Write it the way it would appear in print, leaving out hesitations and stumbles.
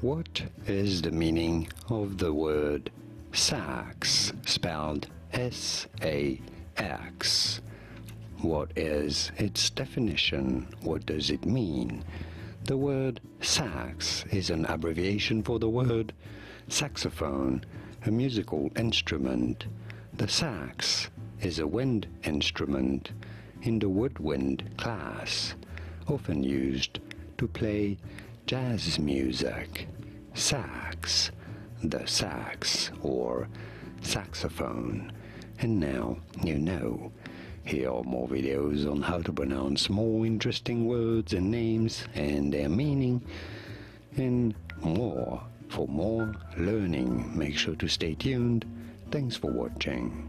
What is the meaning of the word sax, spelled S-A-X? What is its definition? What does it mean? The word sax is an abbreviation for the word saxophone, a musical instrument. The sax is a wind instrument in the woodwind class, often used to play jazz music. Sax, the sax or saxophone. And now you know. Here are more videos on how to pronounce more interesting words and names and their meaning, and more. For more learning, make sure to stay tuned. Thanks for watching.